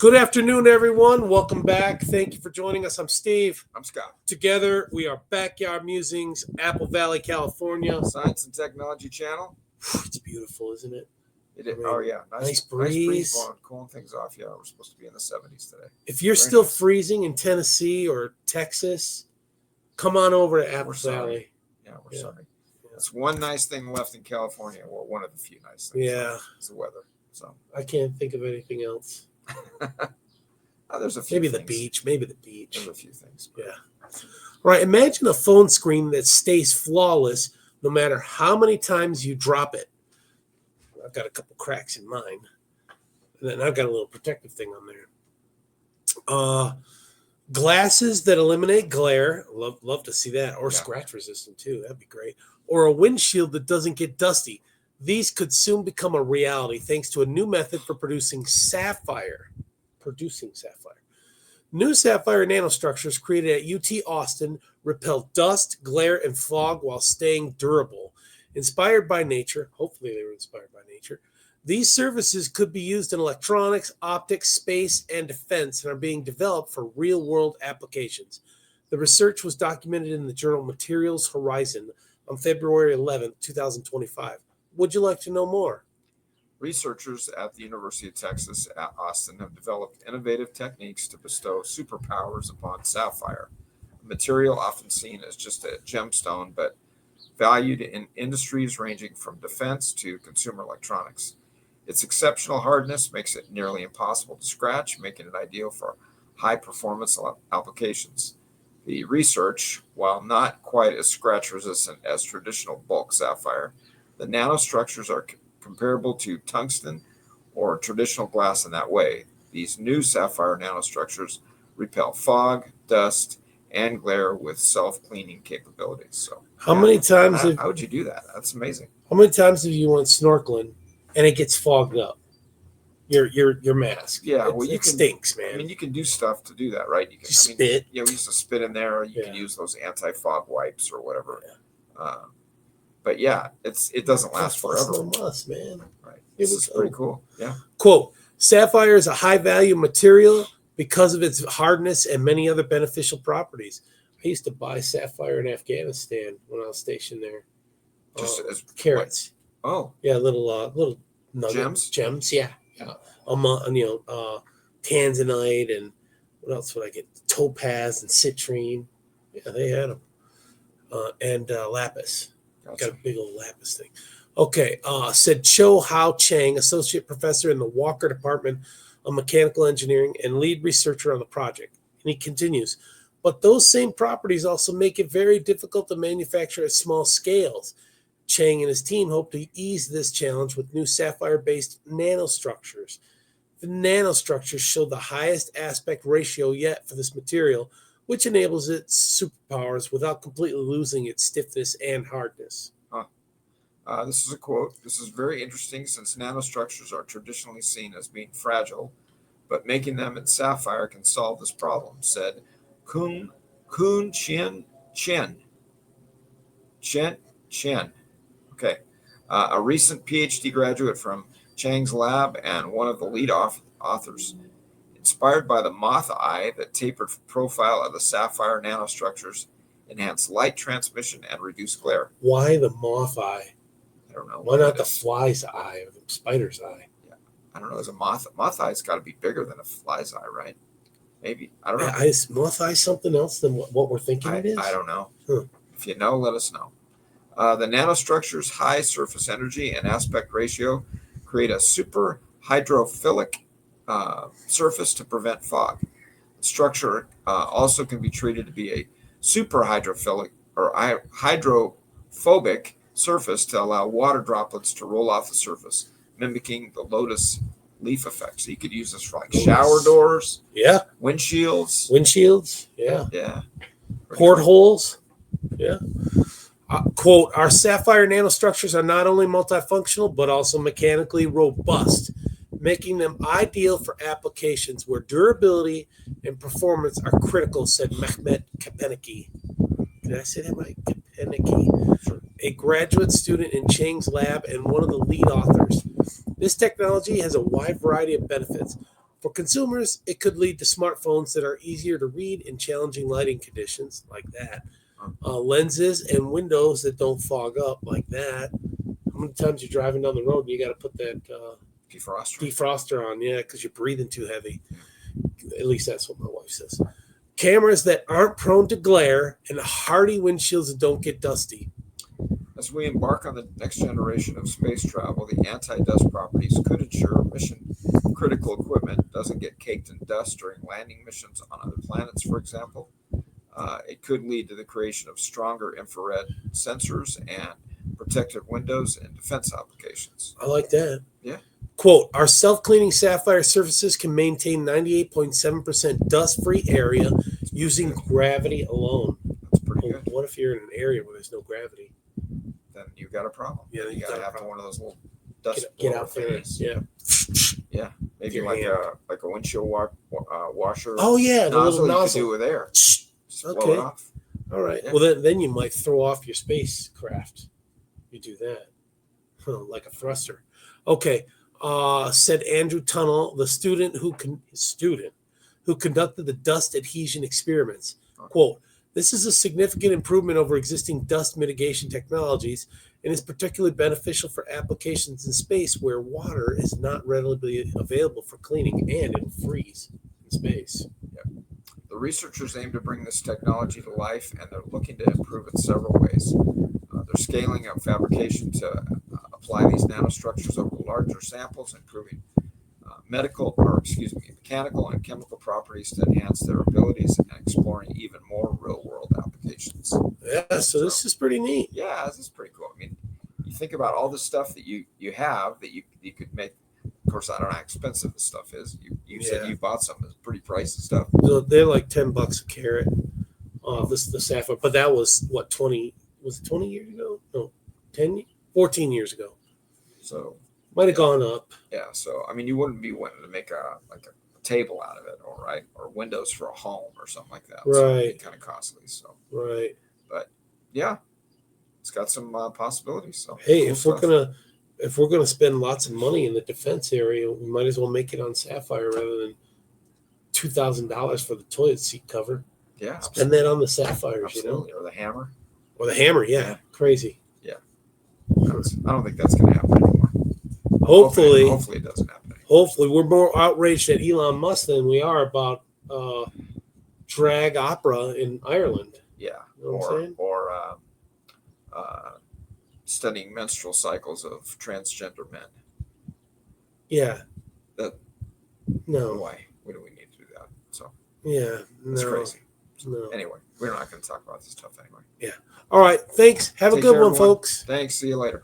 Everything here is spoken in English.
Good afternoon, everyone. Welcome back. Thank you for joining us. I'm Steve. I'm Scott. Together, we are Backyard Musings, Apple Valley, California. Science and Technology Channel. It's beautiful, isn't it? It is. I mean, Oh yeah, nice breeze. Blowing, cooling things off. Yeah, we're supposed to be in the 70s today. If you're Very still nice. freezing in Tennessee or Texas, come on over to Apple We're sorry. Valley. Yeah, we're sorry. It's one nice thing left in California. Well, one of the few nice things. Yeah. It's the weather. So I can't think of anything else. there's a few. Maybe things. the beach. Maybe the beach. There's a few things. Yeah. Right. Imagine a phone screen that stays flawless no matter how many times you drop it. I've got a couple cracks in mine. And then I've got a little protective thing on there. Glasses that eliminate glare. Love to see that. Or scratch resistant too. That'd be great. Or a windshield that doesn't get dusty. These could soon become a reality thanks to a new method for producing sapphire. New sapphire nanostructures created at UT Austin repel dust, glare, and fog while staying durable. Inspired by nature, hopefully they were inspired by nature, these services could be used in electronics, optics, space, and defense and are being developed for real-world applications. The research was documented in the journal Materials Horizon on February 11, 2025. Would you like to know more? Researchers at the University of Texas at Austin have developed innovative techniques to bestow superpowers upon sapphire, a material often seen as just a gemstone, but valued in industries ranging from defense to consumer electronics. Its exceptional hardness makes it nearly impossible to scratch, making it ideal for high-performance applications. The research, while not quite as scratch-resistant as traditional bulk sapphire, the nanostructures are comparable to tungsten or traditional glass in that way. These new sapphire nanostructures repel fog, dust, and glare with self-cleaning capabilities. So, how many times? How would you do that? That's amazing. How many times have you went snorkeling and it gets fogged up? Your mask. Yeah, it stinks, man. I mean, you can do stuff to do that, right? You can spit. Yeah, we used to spit in there. You can use those anti-fog wipes or whatever. Yeah. But yeah, it doesn't last forever. Us, man. Right. This is pretty cool. Yeah. Quote, sapphire is a high-value material because of its hardness and many other beneficial properties. I used to buy sapphire in Afghanistan when I was stationed there. Just as carrots. What? Oh. Yeah, little nuggets, gems. Yeah. Tanzanite and what else would I get? Topaz and citrine. Yeah, they had them. And lapis. Gotcha. Got a big old lapis thing. Okay, said Cho Hao Chang, associate professor in the Walker Department of Mechanical Engineering and lead researcher on the project. And he continues, but those same properties also make it very difficult to manufacture at small scales. Chang and his team hope to ease this challenge with new sapphire-based nanostructures. The nanostructures show the highest aspect ratio yet for this material, which enables its superpowers without completely losing its stiffness and hardness. This is a quote. This is very interesting since nanostructures are traditionally seen as being fragile, but making them in sapphire can solve this problem, said Kun Chien Chen. Okay. A recent PhD graduate from Chang's lab and one of the lead authors. Inspired by the moth eye, the tapered profile of the sapphire nanostructures enhance light transmission and reduce glare. Why the moth eye? I don't know. Why not the fly's eye or the spider's eye? Yeah, I don't know. Is a moth eye's got to be bigger than a fly's eye, right? Maybe. I don't know. Is moth eye something else than what we're thinking it is? I don't know. If you know, let us know. The nanostructure's high surface energy and aspect ratio create a super hydrophilic surface to prevent fog. The structure also can be treated to be a super hydrophilic or hydrophobic surface to allow water droplets to roll off the surface, mimicking the lotus leaf effect. So you could use this for like shower doors, windshields, yeah, portholes, yeah. Quote, our sapphire nanostructures are not only multifunctional, but also mechanically robust, making them ideal for applications where durability and performance are critical, said Mehmet Kapeniki. Did I say that right? Kapeniki. A graduate student in Chang's lab and one of the lead authors. This technology has a wide variety of benefits. For consumers, it could lead to smartphones that are easier to read in challenging lighting conditions, like that. Lenses and windows that don't fog up, like that. How many times you're driving down the road and you got to put that defroster on? Yeah, because you're breathing too heavy. At least that's what my wife says. Cameras that aren't prone to glare, and hardy windshields that don't get dusty. As we embark on the next generation of space travel, the anti-dust properties could ensure mission-critical equipment doesn't get caked in dust during landing missions on other planets, for example. It could lead to the creation of stronger infrared sensors and protective windows in defense applications. I like that. Yeah. Quote, our self-cleaning sapphire surfaces can maintain 98.7% dust-free area using gravity alone. That's pretty good. What if you're in an area where there's no gravity? Then you got a problem. Yeah, you got to have one of those little dust get out there. things. Yeah. Maybe like a windshield washer. Oh yeah, the little nozzle. You nozzle. could do with air. Just blow it off. All right. Yeah. Well, then you might throw off your spacecraft. You do that, like a thruster. Okay. Said Andrew Tunnell, the student who conducted the dust adhesion experiments. Quote, this is a significant improvement over existing dust mitigation technologies and is particularly beneficial for applications in space where water is not readily available for cleaning and it'll freeze in space. Yep. The researchers aim to bring this technology to life, and they're looking to improve it several ways. They're scaling up fabrication to apply these nanostructures over larger samples, improving mechanical and chemical properties to enhance their abilities, and exploring even more real-world applications. Yeah, so this is pretty neat. Yeah, this is pretty cool. I mean, you think about all the stuff that you have that you could make. Of course, I don't know how expensive this stuff is. You said you bought some. It's pretty pricey stuff. So they're like $10 a carat. The sapphire, but that was what 20 years ago? No, 14 years ago. So might have gone up. Yeah. So I mean, you wouldn't be wanting to make a table out of it, or windows for a home or something like that. Right. So it'd be kind of costly. So right. But yeah, it's got some possibilities. So hey, if we're gonna spend lots of money in the defense area, we might as well make it on sapphire rather than $2,000 for the toilet seat cover. Yeah, spend that on the sapphires, absolutely. Or the hammer. Yeah. Crazy. Yeah, I don't think that's gonna happen anymore. Hopefully it doesn't happen anymore. Hopefully, we're more outraged at Elon Musk than we are about drag opera in Ireland. Yeah, you know what I'm saying? Or studying menstrual cycles of transgender men. Yeah. No. Why? Why do we need to do that? So. Yeah. It's crazy. No. Anyway, we're not going to talk about this stuff anyway. Yeah. All right. Thanks. Have a good one, folks. Thanks. See you later.